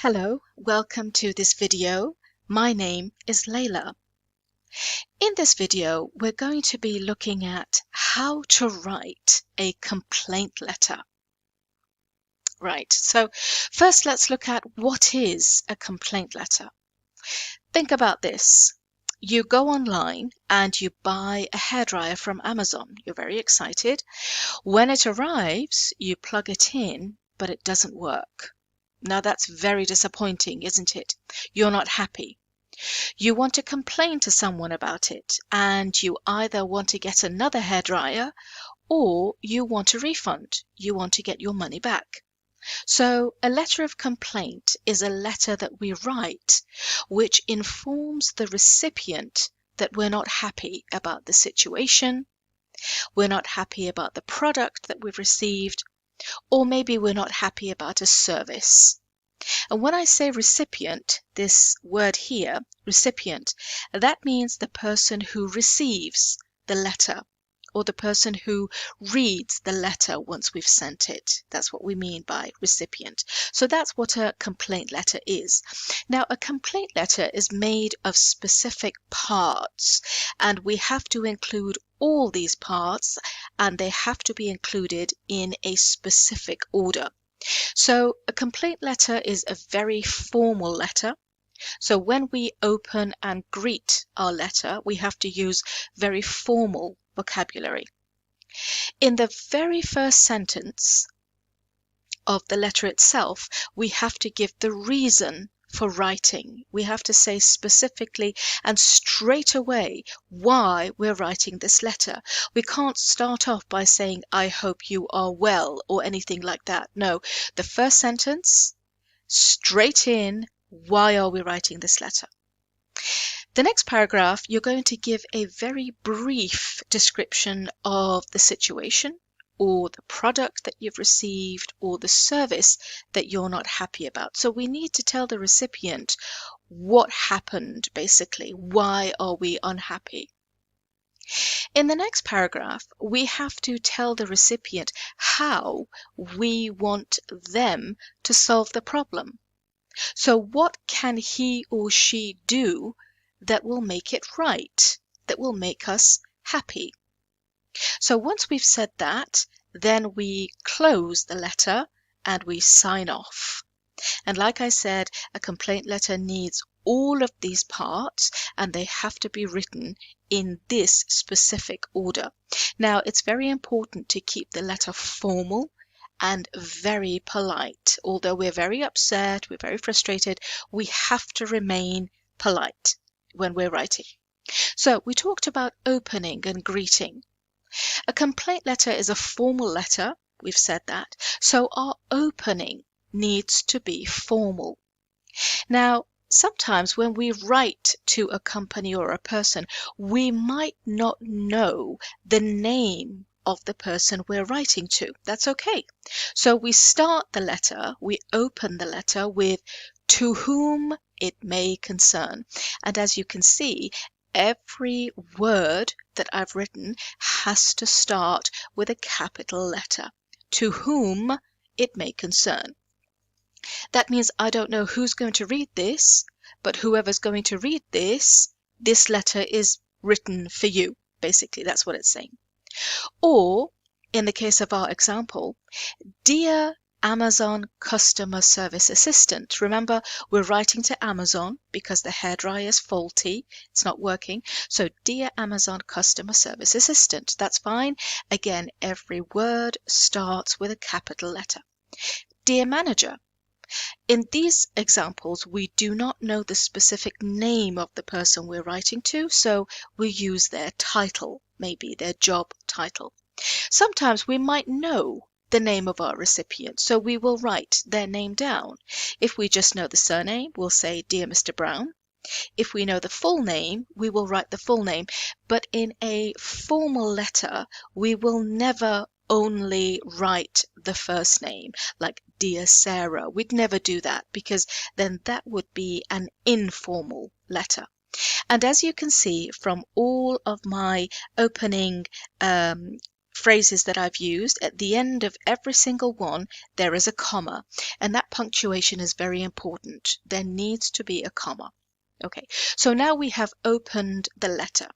Hello, welcome to this video. My name is Layla. In this video, we're going to be looking at how to write a complaint letter. Right, so first let's look at what is a complaint letter. Think about this. You go online and you buy a hairdryer from Amazon. You're very excited. When it arrives, you plug it in, but it doesn't work. Now that's very disappointing, isn't it? You're not happy. You want to complain to someone about it, and you either want to get another hairdryer or you want a refund. You want to get your money back. So a letter of complaint is a letter that we write which informs the recipient that we're not happy about the situation, we're not happy about the product that we've received, or maybe we're not happy about a service. And when I say recipient, this word here, recipient, that means the person who receives the letter or the person who reads the letter once we've sent it. That's what we mean by recipient. So that's what a complaint letter is. Now, a complaint letter is made of specific parts, and we have to include all these parts, and they have to be included in a specific order. So a complaint letter is a very formal letter. So when we open and greet our letter, we have to use very formal vocabulary. In the very first sentence of the letter itself, we have to give the reason for writing. We have to say specifically and straight away why we're writing this letter. We can't start off by saying, I hope you are well, or anything like that. No, the first sentence, straight in, why are we writing this letter? The next paragraph, you're going to give a very brief description of the situation or the product that you've received or the service that you're not happy about. So we need to tell the recipient what happened, basically. Why are we unhappy? In the next paragraph, we have to tell the recipient how we want them to solve the problem. So what can he or she do that will make it right, that will make us happy? So once we've said that, then we close the letter and we sign off. And like I said, a complaint letter needs all of these parts and they have to be written in this specific order. Now, it's very important to keep the letter formal and very polite. Although we're very upset, we're very frustrated, we have to remain polite when we're writing. So we talked about opening and greeting. A complaint letter is a formal letter, we've said that, so our opening needs to be formal. Now, sometimes when we write to a company or a person, we might not know the name of the person we're writing to. That's okay. So we start the letter, we open the letter with "to whom it may concern." And as you can see, every word that I've written has to start with a capital letter. To whom it may concern. That means I don't know who's going to read this, but whoever's going to read this letter is written for you. Basically, that's what it's saying. Or, in the case of our example, Dear Amazon Customer Service Assistant. Remember, we're writing to Amazon because the hairdryer is faulty. It's not working. So, Dear Amazon Customer Service Assistant. That's fine. Again, every word starts with a capital letter. Dear Manager. In these examples, we do not know the specific name of the person we're writing to, so we use their title, maybe their job title. Sometimes we might know the name of our recipient, so we will write their name down. If we just know the surname, we'll say, Dear Mr. Brown. If we know the full name, we will write the full name. But in a formal letter, we will never only write the first name, like Dear Sarah. We'd never do that because then that would be an informal letter. And as you can see from all of my opening phrases that I've used, at the end of every single one, there is a comma, and that punctuation is very important. There needs to be a comma. Okay, so now we have opened the letter.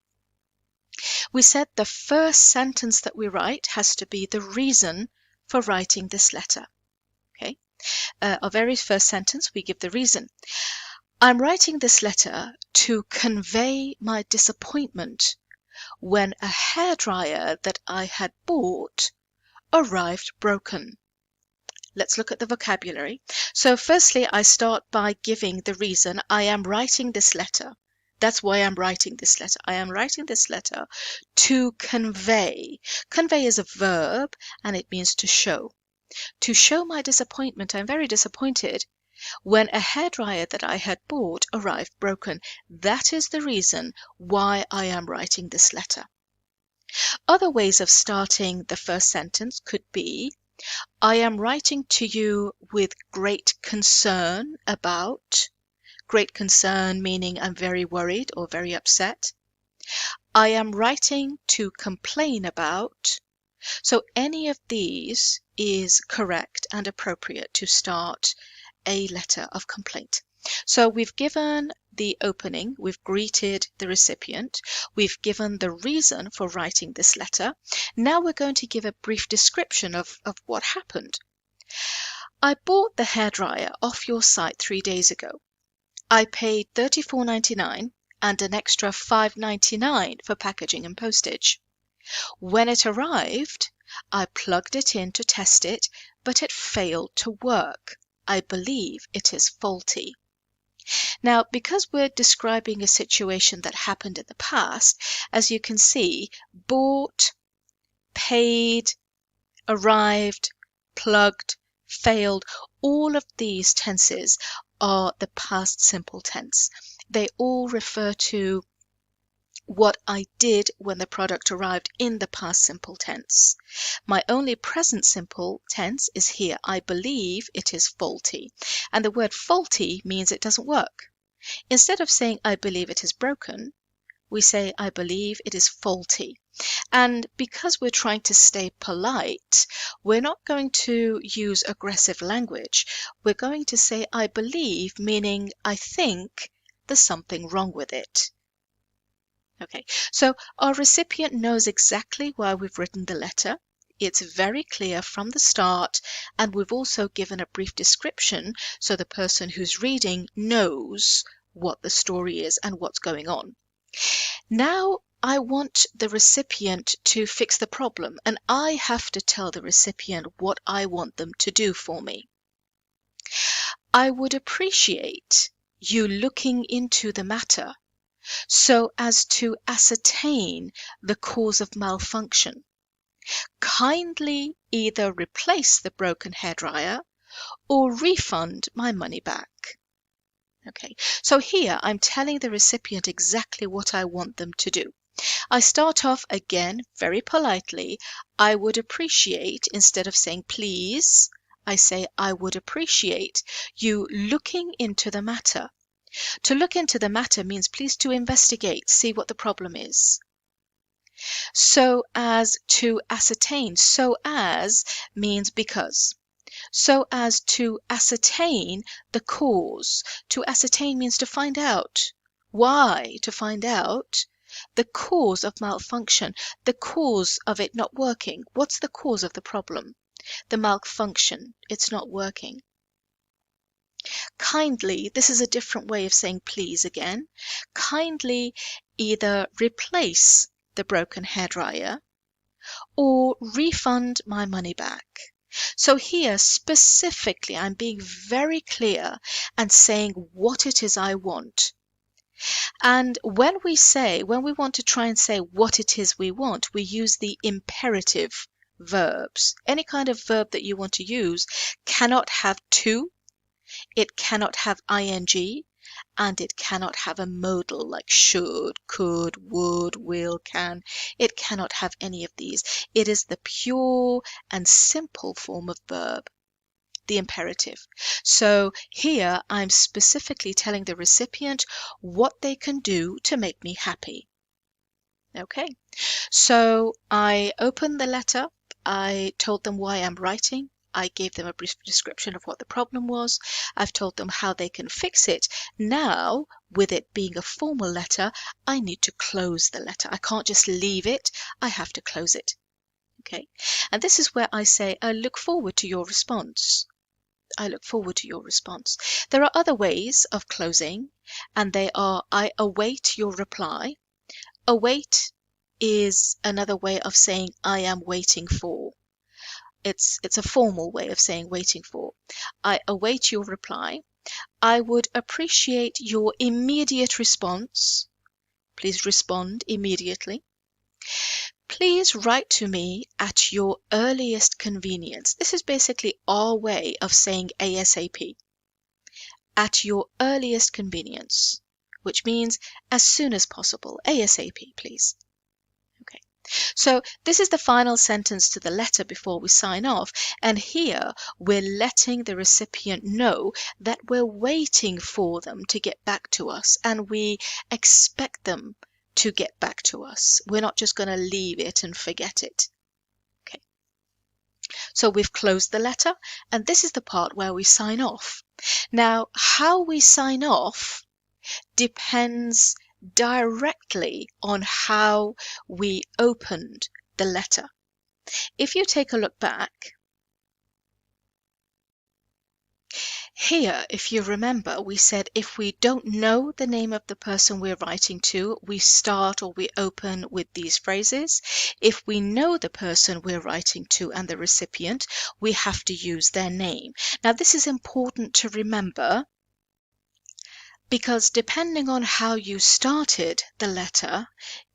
We said the first sentence that we write has to be the reason for writing this letter. Okay, our very first sentence, we give the reason. I'm writing this letter to convey my disappointment when a hairdryer that I had bought arrived broken. Let's look at the vocabulary. So firstly, I start by giving the reason. I am writing this letter. That's why I'm writing this letter. I am writing this letter to convey. Convey is a verb and it means to show. To show my disappointment, I'm very disappointed when a hairdryer that I had bought arrived broken. That is the reason why I am writing this letter. Other ways of starting the first sentence could be, I am writing to you with great concern about. Great concern meaning I'm very worried or very upset. I am writing to complain about. So any of these is correct and appropriate to start a letter of complaint. So we've given the opening, we've greeted the recipient, we've given the reason for writing this letter. Now we're going to give a brief description of what happened. I bought the hairdryer off your site 3 days ago. I paid $34.99 and an extra $5.99 for packaging and postage. When it arrived, I plugged it in to test it, but it failed to work. I believe it is faulty. Now, because we're describing a situation that happened in the past, as you can see, bought, paid, arrived, plugged, failed, all of these tenses are the past simple tense. They all refer to what I did when the product arrived in the past simple tense. My only present simple tense is here. I believe it is faulty. And the word faulty means it doesn't work. Instead of saying I believe it is broken, we say I believe it is faulty. And because we're trying to stay polite, we're not going to use aggressive language. We're going to say I believe, meaning I think there's something wrong with it. Okay, so our recipient knows exactly why we've written the letter. It's very clear from the start, and we've also given a brief description so the person who's reading knows what the story is and what's going on. Now I want the recipient to fix the problem, and I have to tell the recipient what I want them to do for me. I would appreciate you looking into the matter so as to ascertain the cause of malfunction. Kindly either replace the broken hairdryer or refund my money back. Okay, so here I'm telling the recipient exactly what I want them to do. I start off again very politely. I would appreciate, instead of saying please, I say I would appreciate you looking into the matter. To look into the matter means please to investigate, see what the problem is. So as to ascertain, so as means because. So as to ascertain the cause. To ascertain means to find out. Why? To find out the cause of malfunction, the cause of it not working. What's the cause of the problem? The malfunction. It's not working. Kindly, this is a different way of saying please again. Kindly either replace the broken hairdryer or refund my money back. So here specifically I'm being very clear and saying what it is I want. And when we want to try and say what it is we want, we use the imperative verbs. Any kind of verb that you want to use cannot have to. It cannot have ing, and it cannot have a modal like should, could, would, will, can. It cannot have any of these. It is the pure and simple form of verb, the imperative. So here I'm specifically telling the recipient what they can do to make me happy. Okay, so I opened the letter. I told them why I'm writing. I gave them a brief description of what the problem was. I've told them how they can fix it. Now, with it being a formal letter, I need to close the letter. I can't just leave it. I have to close it. Okay, and this is where I say, I look forward to your response. I look forward to your response. There are other ways of closing, and they are, I await your reply. Await is another way of saying I am waiting for. It's a formal way of saying waiting for. I await your reply. I would appreciate your immediate response. Please respond immediately. Please write to me at your earliest convenience. This is basically our way of saying ASAP. At your earliest convenience, which means as soon as possible. ASAP, please. Okay. So this is the final sentence to the letter before we sign off. And here we're letting the recipient know that we're waiting for them to get back to us and we expect them to get back to us. We're not just going to leave it and forget it. Okay. So we've closed the letter, and this is the part where we sign off. Now, how we sign off depends directly on how we opened the letter. If you take a look back, here, if you remember, we said if we don't know the name of the person we're writing to, we start or we open with these phrases. If we know the person we're writing to and the recipient, we have to use their name. Now, this is important to remember because depending on how you started the letter,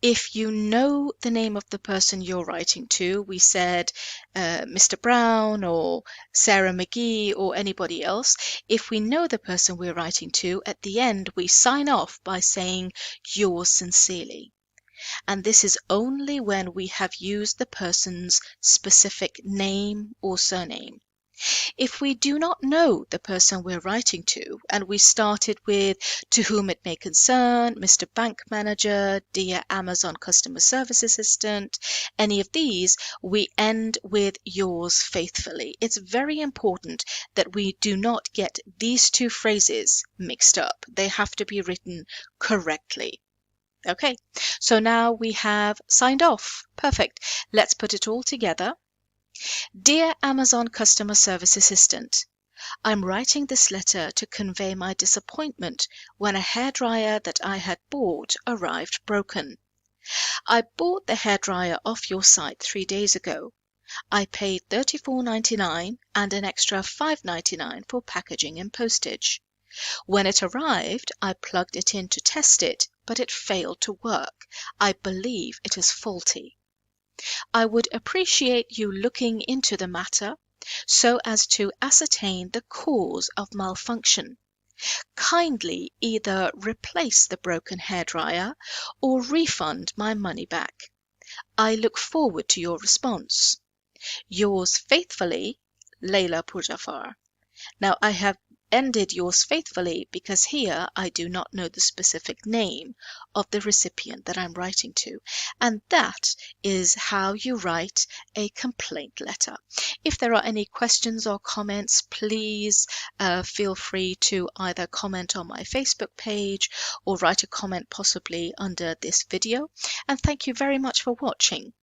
if you know the name of the person you're writing to, we said Mr. Brown or Sarah McGee or anybody else, if we know the person we're writing to, at the end we sign off by saying yours sincerely. And this is only when we have used the person's specific name or surname. If we do not know the person we're writing to and we started with to whom it may concern, Mr. Bank Manager, dear Amazon Customer Service Assistant, any of these, we end with yours faithfully. It's very important that we do not get these two phrases mixed up. They have to be written correctly. Okay, so now we have signed off. Perfect. Let's put it all together. Dear Amazon Customer Service Assistant, I'm writing this letter to convey my disappointment when a hairdryer that I had bought arrived broken. I bought the hairdryer off your site 3 days ago. I paid $34.99 and an extra $5.99 for packaging and postage. When it arrived, I plugged it in to test it, but it failed to work. I believe it is faulty. I would appreciate you looking into the matter so as to ascertain the cause of malfunction. Kindly either replace the broken hairdryer or refund my money back. I look forward to your response. Yours faithfully, Layla Purjafar. Now, I have ended yours faithfully because here I do not know the specific name of the recipient that I'm writing to. And that is how you write a complaint letter. If there are any questions or comments, please feel free to either comment on my Facebook page or write a comment possibly under this video. And thank you very much for watching.